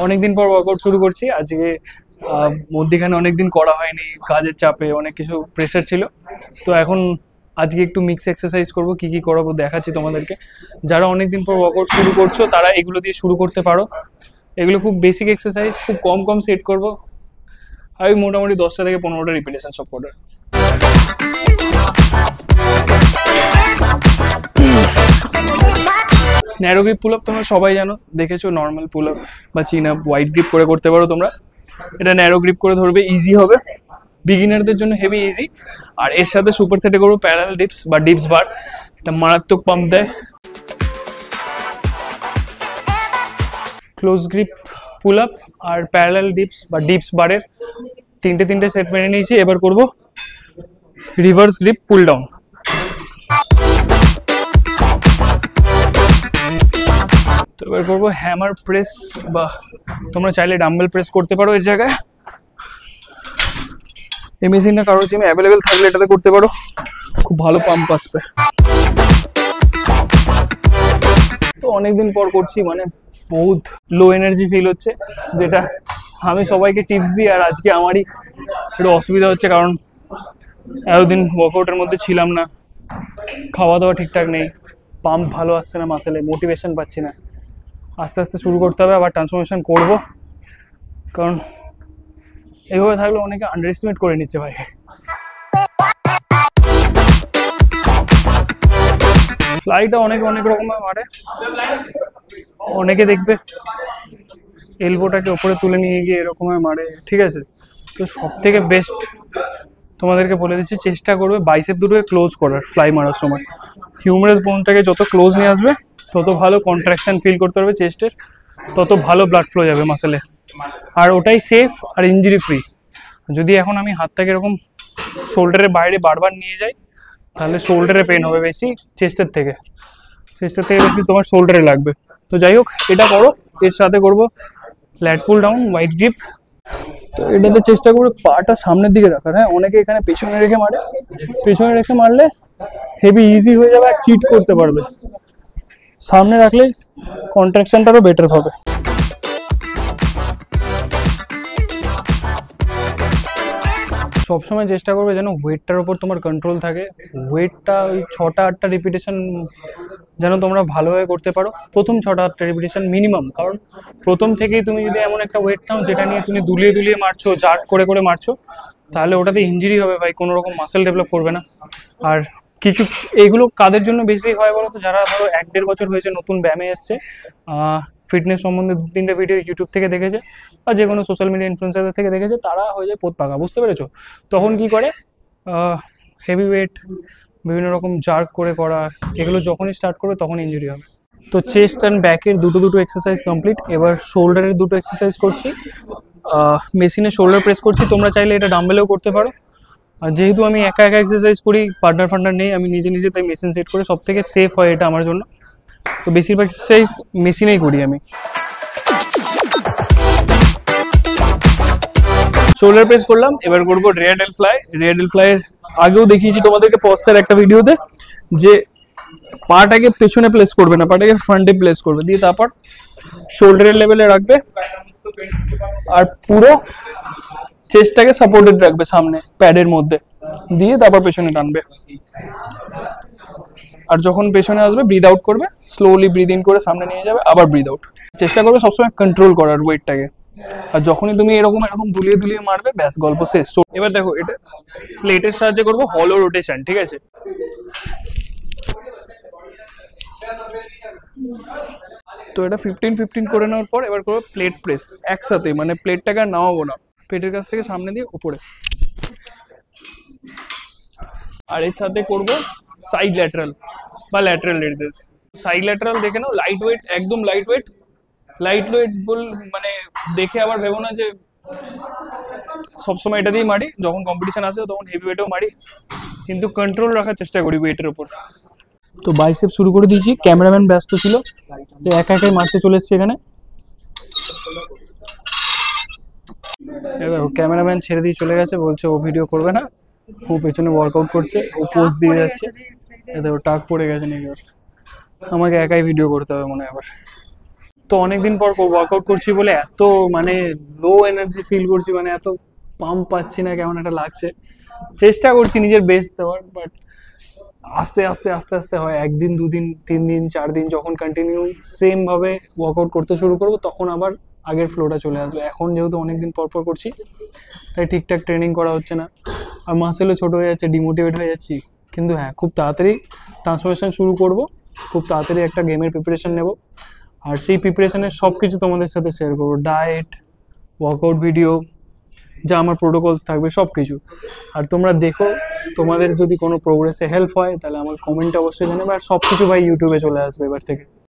অনেকদিন পর ওয়ার্কআউট শুরু করছি আজকে। মধ্যখানে অনেকদিন করা হয়নি, কাজের চাপে অনেক কিছু প্রেশার ছিল। তো এখন আজকে একটু মিক্স এক্সারসাইজ করব, কি কি করাবো দেখাচ্ছি তোমাদেরকে। যারা অনেকদিন পর ওয়ার্কআউট শুরু করছো তারা এগুলো দিয়ে শুরু করতে পারো। এগুলো খুব বেসিক এক্সারসাইজ, খুব কম কম সেট করব। আমি মোটামুটি 10টা থেকে 15টা রিপিটেশন সব করার। ন্যারো গ্রিপ পুল আপ তোমরা সবাই জানো, দেখেছো। নর্মাল পুল আপ বা চিন আপ ওয়াইড গ্রিপ করে করতে পারো তোমরা। এটা ন্যারো গ্রিপ করে ধরবে, ইজি হবে, বিগিনারদের জন্য হেভি ইজি। আর এর সাথে সুপার সেটে করবো প্যারাল ডিপস বা ডিপস বার। এটা মারাত্মক পাম্প দেয়। ক্লোজ গ্রিপ পুল আপ আর প্যারাল ডিপস বা ডিপস বারের তিনটে সেট মেনে নিয়েছি। এবার করব রিভার্স গ্রিপ পুল ডাউন। তো এবার করবো হ্যামার প্রেস, বা তোমরা চাইলে ডাম্বেল প্রেস করতে পারো এই জায়গায়। এই মেশিনটা কারোর জিমে অ্যাভেলেবেল থাকলে এটাতে করতে পারো, খুব ভালো পাম্প আসবে। তো অনেকদিন পর করছি, মানে বহুত লো এনার্জি ফিল হচ্ছে, যেটা আমি সবাইকে টিপস দিই। আর আজকে আমারই একটু অসুবিধা হচ্ছে, কারণ এতদিন ওয়ার্কআউটের মধ্যে ছিলাম না, খাওয়া দাওয়া ঠিকঠাক নেই, পাম্প ভালো আসছে না, মাসেলে মোটিভেশন পাচ্ছি না। আস্তে আস্তে শুরু করতে হবে, আবার ট্রান্সফরমেশন করব, কারণ এইভাবে থাকলে অনেকে আন্ডার এস্টিমেট করে নিচ্ছে ভাই। ফ্লাইটা অনেক রকমের মারে। অনেকে দেখবে এলবোটাকে ওপরে তুলে নিয়ে গিয়ে এরকম মারে, ঠিক আছে। তো সব থেকে বেস্ট তোমাদেরকে বলে দিচ্ছি, চেষ্টা করবে বাইসেপ দুটোকে ক্লোজ করার ফ্লাই মারার সময়। হিউমারাস বোনটাকে যত ক্লোজ নিয়ে আসবে তত ভালো কন্ট্রাকশন ফিল করতে পারবে চেস্টের, তত ভালো ব্লাড ফ্লো যাবে মাসেলে। আর ওটাই সেফ আর ইঞ্জুরি ফ্রি। যদি এখন আমি হাতটাকে এরকম শোল্ডারের বাইরে বারবার নিয়ে যাই, তাহলে শোল্ডারে পেন হবে বেশি চেস্টের থেকে বেশি তোমার শোল্ডারে লাগবে। তো যাই হোক, এটা করো। এর সাথে করবো lat pull down wide grip. তো এটাতে চেষ্টা করবো পাটা সামনের দিকে রাখার। হ্যাঁ, অনেকে এখানে পেছনে রেখে মারে, পেছনে রেখে মারলে হেভি ইজি হয়ে যাবে আর চিট করতে পারবে। সামনে রাখলে কন্ট্রাকশনটারও বেটার হবে। সবসময় চেষ্টা করবে যেন ওয়েটটার উপর তোমার কন্ট্রোল থাকে। ওয়েটটা ওই 6টা-8টা রিপিটেশন যেন তোমরা ভালোভাবে করতে পারো, প্রথম 6টা-8টা রিপিটেশন মিনিমাম। কারণ প্রথম থেকেই তুমি যদি এমন একটা ওয়েট নাও যেটা নিয়ে তুমি দুলিয়ে মারছো, জার্ক করে মারছো, তাহলে ওটাতে ইঞ্জুরি হবে ভাই, কোনো রকম মাসেল ডেভেলপ করবে না। আর কিছু এইগুলো কাদের জন্য বেশি হয় বলো তো? যারা ধরো 1-1.5 বছর হয়েছে, নতুন ব্যায়ামে এসছে, ফিটনেস সম্বন্ধে 2-3টে ভিডিও ইউটিউব থেকে দেখেছে বা যে কোনো সোশ্যাল মিডিয়া ইনফ্লুয়েন্সারদের থেকে দেখেছে, তারা হয়ে যায় পোত পাকা, বুঝতে পেরেছো? তখন কি করে হেভি ওয়েট বিভিন্ন রকম জার্ক করা, এগুলো যখনই স্টার্ট করবে তখন ইঞ্জুরি হবে। তো চেস্ট অ্যান্ড ব্যাকের দুটো এক্সারসাইজ কমপ্লিট। এবার শোল্ডারের 2টো এক্সারসাইজ করছি। মেশিনে শোল্ডার প্রেস করছি, তোমরা চাইলে এটা ডাম্বেলেও করতে পারো। আর যেহেতু আমি একা এক্সারসাইজ করি, পার্টনার নেই, আমি নিজে, তাই মেশিন সেট করে সব থেকে সেফ হয় এটা আমার জন্য। তো বেশিরভাগ এক্সারসাইজ মেশিনেই করি আমি। শোল্ডার প্রেস করলাম, এবার করবো rear delt fly. Rear delt fly এর আগেও দেখিয়েছি তোমাদেরকে পশ্চার একটা ভিডিওতে, যে পাটাকে পেছনে প্লেস করবে না, পাটাকে ফ্রন্টে প্লেস করবে, দিয়ে তারপর শোল্ডারের লেভেলে রাখবে আর পুরো চেস্টটাকে সাপোর্টেড রাখবে সামনে প্যাডের মধ্যে, দিয়ে তারপর পেছনে টানবে। আর যখন পেছনে আসবে ব্রিথ আউট করবে, স্লোলি ব্রিথ ইন করে সামনে নিয়ে যাবে, আবার ব্রিথ আউট। চেষ্টা করবে সবসময় কন্ট্রোল করার ওয়েটটাকে। আর যখনই তুমি এরকম দুলিয়ে মারবে, ব্যাস গল্প শেষ। এবার দেখো, এটা প্লেটের সাহায্যে করবো হলো রোটেশন, ঠিক আছে। তো এটা 15 করে নেওয়ার পর এবার করবো প্লেট প্রেস একসাথে, মানে প্লেটটাকে আর নামাবো না, পেটের কাছ থেকে সামনে দিয়ে উপরে। আর এর সাথে করবো সাইড ল্যাটারাল বা ল্যাটারাল রেজেস। সাইড ল্যাটারাল দেখে নাও, লাইট ওয়েট, একদম লাইট ওয়েট বল, মানে দেখে আবার ভেবো না যে সবসময় এটা দিয়ে মারি। যখন কম্পিটিশন আসে তখন হেভি ওয়েটও মারি, কিন্তু কন্ট্রোল রাখার চেষ্টা করি ওয়েটের উপর। তো বাইসেপ শুরু করে দিয়েছি, ক্যামেরাম্যান ব্যস্ত ছিল, তো একাই মারতে চলে এসেছি এখানে। দেখো ক্যামেরাম্যান ছেড়ে দিয়ে চলে গেছে, বলছে ও ভিডিও করবে না, ও পেছনে ওয়ার্কআউট করছে, ও পোজ দিয়ে যাচ্ছে। দেখো টাক পড়ে গেছে নাকি, আমাকে একাই ভিডিও করতে হবে মনে হয় আবার। তো অনেকদিন পর ওয়ার্কআউট করছি বলে এত মানে লো এনার্জি ফিল করছি, মানে এত পাম্প পাচ্ছি না, কেমন একটা লাগছে। চেষ্টা করছি নিজের বেস্ট দেওয়ার, বাট আস্তে আস্তে আস্তে আস্তে হয়। একদিন, দুদিন, 3 দিন, 4 দিন যখন কন্টিনিউ সেম ভাবে ওয়ার্কআউট করতে শুরু করবো, তখন আবার আগের ফ্লোটা চলে আসবে। এখন যেহেতু অনেকদিন পর পর করছি, তাই ঠিকঠাক ট্রেনিং করা হচ্ছে না, আর মাসেলও ছোট হয়ে যাচ্ছে, ডিমোটিভেট হয়ে যাচ্ছি। কিন্তু হ্যাঁ, খুব তাড়াতাড়ি ট্রান্সফরমেশন শুরু করব, খুব তাড়াতাড়ি একটা গেমের প্রিপারেশন নেব, আর সেই প্রিপারেশনের সব কিছু তোমাদের সাথে শেয়ার করবো, ডায়েট, ওয়ার্কআউট ভিডিও, যা আমার প্রোটোকলস থাকবে সব কিছু। আর তোমরা দেখো, তোমাদের যদি কোনো প্রোগ্রেসে হেল্প হয় তাহলে আমার কমেন্টে অবশ্যই জানাবে, আর সব কিছু ভাই ইউটিউবে চলে আসবে এবার থেকে।